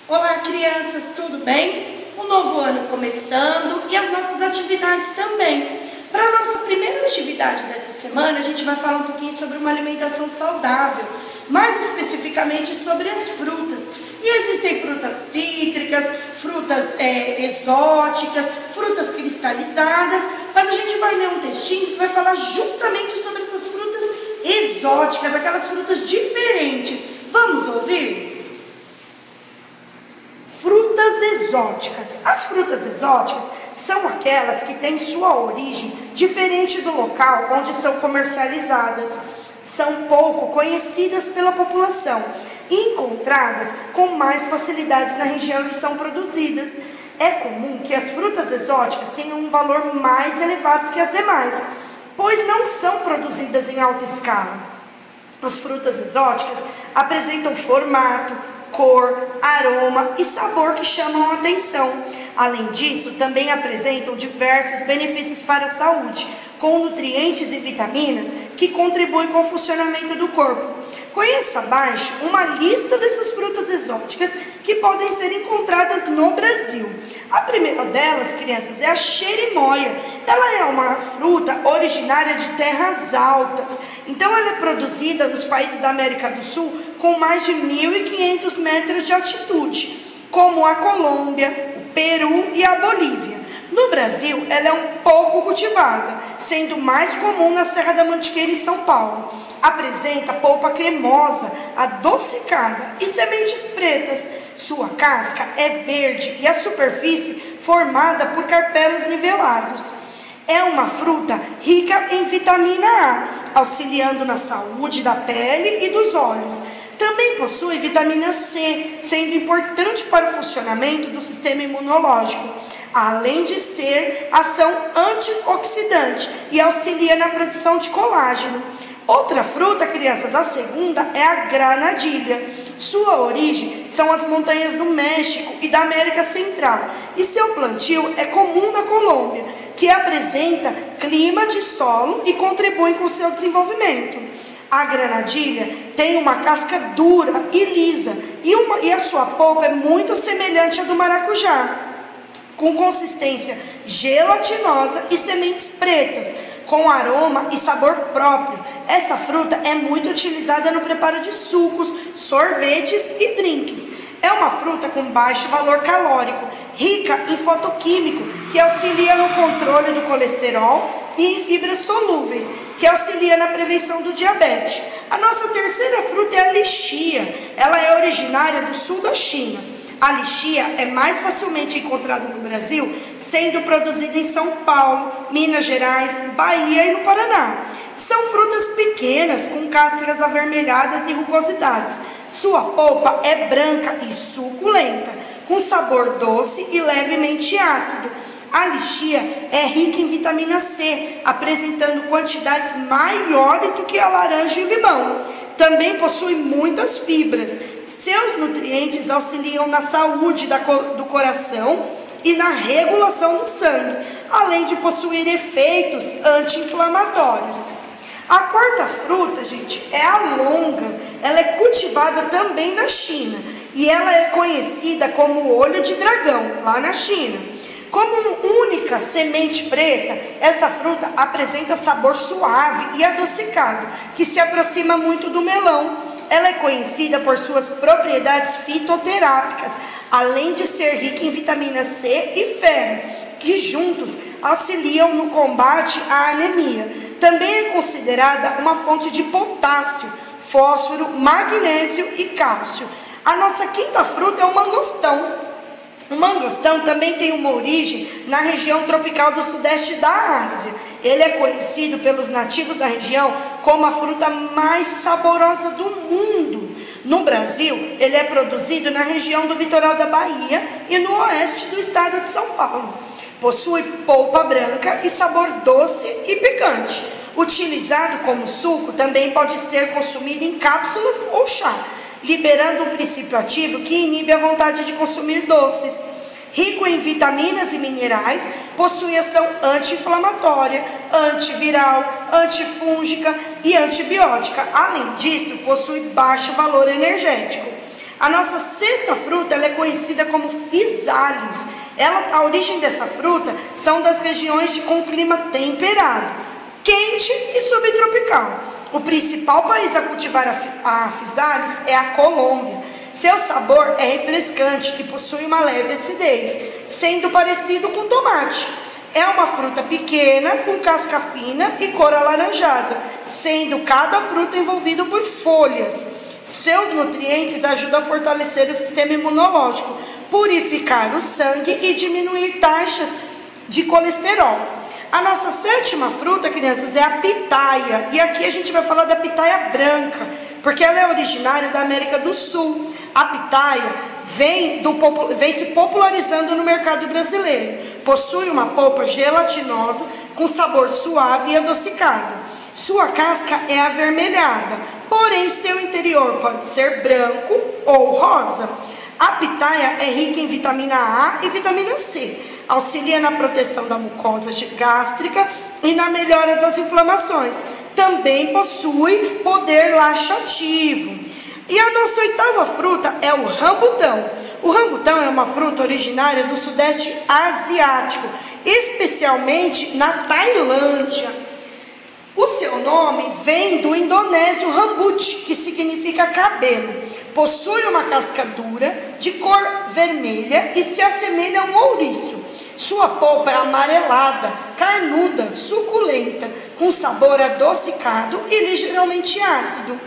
Olá, crianças, tudo bem? Um novo ano começando e as nossas atividades também. Para a nossa primeira atividade dessa semana, a gente vai falar um pouquinho sobre uma alimentação saudável, mais especificamente sobre as frutas. E existem frutas cítricas, frutas exóticas, frutas cristalizadas, mas a gente vai ler um textinho que vai falar justamente sobre essas frutas exóticas, aquelas frutas diferentes. Vamos ouvir? Frutas exóticas. As frutas exóticas são aquelas que têm sua origem diferente do local onde são comercializadas. São pouco conhecidas pela população e encontradas com mais facilidades na região em que são produzidas. É comum que as frutas exóticas tenham um valor mais elevado que as demais, pois não são produzidas em alta escala. As frutas exóticas apresentam formato, cor, aroma e sabor que chamam a atenção. Além disso, também apresentam diversos benefícios para a saúde, com nutrientes e vitaminas que contribuem com o funcionamento do corpo. Conheça abaixo uma lista dessas frutas exóticas que podem ser encontradas no Brasil. A primeira delas, crianças, é a xerimoia. Ela é uma fruta originária de terras altas. Então, ela é produzida nos países da América do Sul com mais de 1.500 metros de altitude, como a Colômbia, o Peru e a Bolívia. No Brasil, ela é um pouco cultivada, sendo mais comum na Serra da Mantiqueira, em São Paulo. Apresenta polpa cremosa, adocicada e sementes pretas. Sua casca é verde e a superfície formada por carpelos nivelados. É uma fruta rica em vitamina A, auxiliando na saúde da pele e dos olhos. Também possui vitamina C, sendo importante para o funcionamento do sistema imunológico, além de ser ação antioxidante e auxilia na produção de colágeno. Outra fruta, crianças, a segunda é a granadilha. Sua origem são as montanhas do México e da América Central, e seu plantio é comum na Colômbia, que apresenta clima de solo e contribui com o seu desenvolvimento. A granadilha tem uma casca dura e lisa, e a sua polpa é muito semelhante à do maracujá, com consistência gelatinosa e sementes pretas, com aroma e sabor próprio. Essa fruta é muito utilizada no preparo de sucos, sorvetes e drinks. É uma fruta com baixo valor calórico, rica em fotoquímico, que auxilia no controle do colesterol, e em fibras solúveis, que auxilia na prevenção do diabetes. A nossa terceira fruta é a lichia. Ela é originária do sul da China. A lichia é mais facilmente encontrada no Brasil, sendo produzida em São Paulo, Minas Gerais, Bahia e no Paraná. São frutas pequenas, com cascas avermelhadas e rugosidades. Sua polpa é branca e suculenta, com sabor doce e levemente ácido. A lichia é rica em vitamina C, apresentando quantidades maiores do que a laranja e o limão. Também possui muitas fibras. Seus nutrientes auxiliam na saúde do coração e na regulação do sangue, além de possuir efeitos anti-inflamatórios. A quarta fruta, gente, é a longa. Ela é cultivada também na China e ela é conhecida como olho de dragão, lá na China. Como única semente preta, essa fruta apresenta sabor suave e adocicado, que se aproxima muito do melão. Ela é conhecida por suas propriedades fitoterápicas, além de ser rica em vitamina C e ferro, que juntos auxiliam no combate à anemia. Também é considerada uma fonte de potássio, fósforo, magnésio e cálcio. A nossa quinta fruta é o mangostão. O mangostão também tem uma origem na região tropical do sudeste da Ásia. Ele é conhecido pelos nativos da região como a fruta mais saborosa do mundo. No Brasil, ele é produzido na região do litoral da Bahia e no oeste do estado de São Paulo. Possui polpa branca e sabor doce e picante. Utilizado como suco, também pode ser consumido em cápsulas ou chá, liberando um princípio ativo que inibe a vontade de consumir doces. Rico em vitaminas e minerais, possui ação anti-inflamatória, antiviral, antifúngica e antibiótica. Além disso, possui baixo valor energético. A nossa sexta fruta, ela é conhecida como physalis. A origem dessa fruta são das regiões com clima temperado, quente e subtropical. O principal país a cultivar a physalis é a Colômbia. Seu sabor é refrescante e possui uma leve acidez, sendo parecido com tomate. É uma fruta pequena, com casca fina e cor alaranjada, sendo cada fruta envolvida por folhas. Seus nutrientes ajudam a fortalecer o sistema imunológico, purificar o sangue e diminuir taxas de colesterol. A nossa sétima fruta, crianças, é a pitaia. E aqui a gente vai falar da pitaia branca, porque ela é originária da América do Sul. A pitaia vem se popularizando no mercado brasileiro. Possui uma polpa gelatinosa com sabor suave e adocicado. Sua casca é avermelhada, porém seu interior pode ser branco ou rosa. A pitaia é rica em vitamina A e vitamina C, auxilia na proteção da mucosa gástrica e na melhora das inflamações. Também possui poder laxativo. E a nossa oitava fruta é o rambutão. O rambutão é uma fruta originária do sudeste asiático, especialmente na Tailândia. O seu nome vem do indonésio rambut, que significa cabelo. Possui uma casca dura, de cor vermelha e se assemelha a um ouriço. Sua polpa é amarelada, carnuda, suculenta, com sabor adocicado e ligeiramente ácido.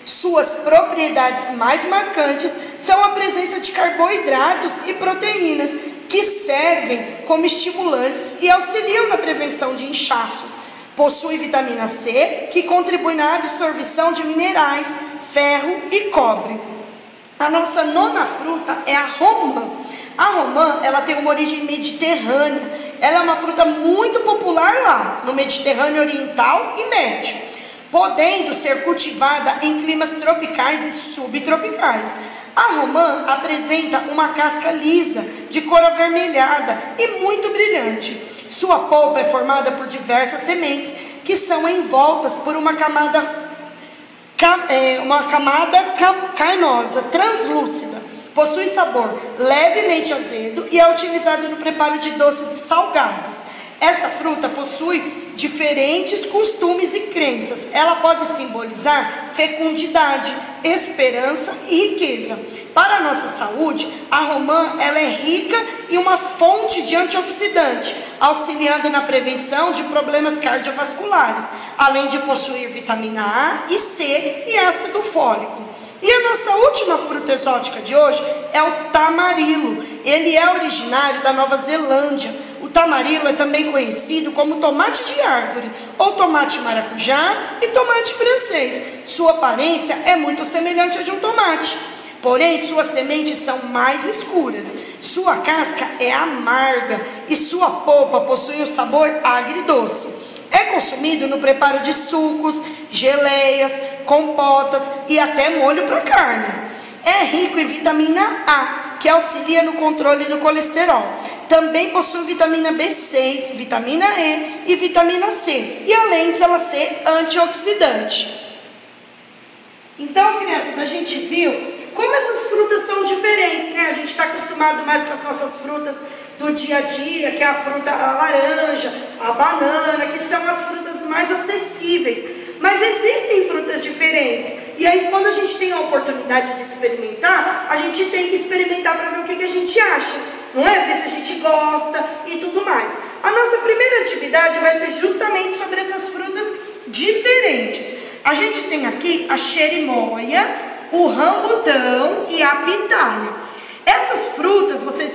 Suas propriedades mais marcantes são a presença de carboidratos e proteínas, que servem como estimulantes e auxiliam na prevenção de inchaços. Possui vitamina C, que contribui na absorção de minerais, ferro e cobre. A nossa nona fruta é a romã. A romã, ela tem uma origem mediterrânea. Ela é uma fruta muito popular lá, no Mediterrâneo Oriental e Médio, podendo ser cultivada em climas tropicais e subtropicais. A romã apresenta uma casca lisa, de cor avermelhada e muito brilhante. Sua polpa é formada por diversas sementes que são envoltas por uma camada carnosa, translúcida. Possui sabor levemente azedo e é utilizado no preparo de doces e salgados. Essa fruta possui diferentes costumes e crenças. Ela pode simbolizar fecundidade, esperança e riqueza. Para a nossa saúde, a romã ela é rica e uma fonte de antioxidante, auxiliando na prevenção de problemas cardiovasculares, além de possuir vitamina A e C e ácido fólico. E a nossa última fruta exótica de hoje é o tamarilo. Ele é originário da Nova Zelândia. O tamarilo é também conhecido como tomate de árvore, ou tomate maracujá e tomate francês. Sua aparência é muito semelhante à de um tomate, porém suas sementes são mais escuras. Sua casca é amarga e sua polpa possui um sabor agridoce. É consumido no preparo de sucos, geleias, compotas e até molho para carne. É rico em vitamina A, que auxilia no controle do colesterol. Também possui vitamina B6, vitamina E e vitamina C. E além dela ser antioxidante. Então, crianças, a gente viu como essas frutas são diferentes, né? A gente está acostumado mais com as nossas frutas do dia a dia, que é a fruta, a laranja, a banana, que são as frutas mais acessíveis. Mas existem frutas diferentes. E aí, quando a gente tem a oportunidade de experimentar, a gente tem que experimentar para ver o que a gente acha. Não é? Ver se a gente gosta e tudo mais. A nossa primeira atividade vai ser justamente sobre essas frutas diferentes. A gente tem aqui a xerimoia, o rambutão e a pitaia. Essas frutas vocês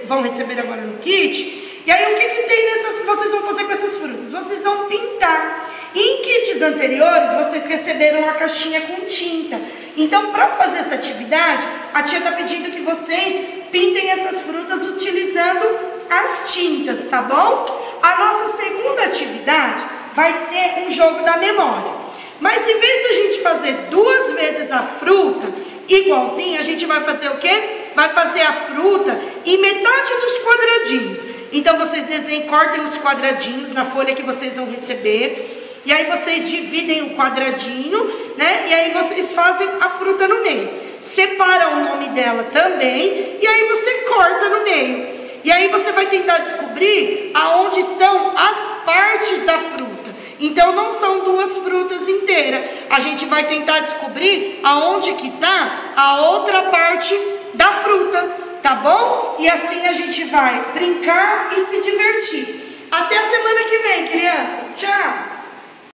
vão receber agora no kit. E aí o que tem nessas que vocês vão fazer com essas frutas? Vocês vão pintar. E em kits anteriores vocês receberam a caixinha com tinta. Então, para fazer essa atividade, a tia está pedindo que vocês pintem essas frutas utilizando as tintas, tá bom? A nossa segunda atividade vai ser um jogo da memória. Mas em vez da gente fazer 2 vezes a fruta igualzinha, a gente vai fazer o quê? Vai fazer a fruta em metade dos quadradinhos. Então vocês desenhem, cortem os quadradinhos na folha que vocês vão receber. E aí vocês dividem o quadradinho, né? E aí vocês fazem a fruta no meio. separa o nome dela também, e aí você corta no meio. E aí você vai tentar descobrir aonde estão as partes da fruta. Então não são duas frutas inteiras. A gente vai tentar descobrir aonde que está a outra parte da fruta, tá bom? E assim a gente vai brincar e se divertir. Até a semana que vem, crianças. Tchau!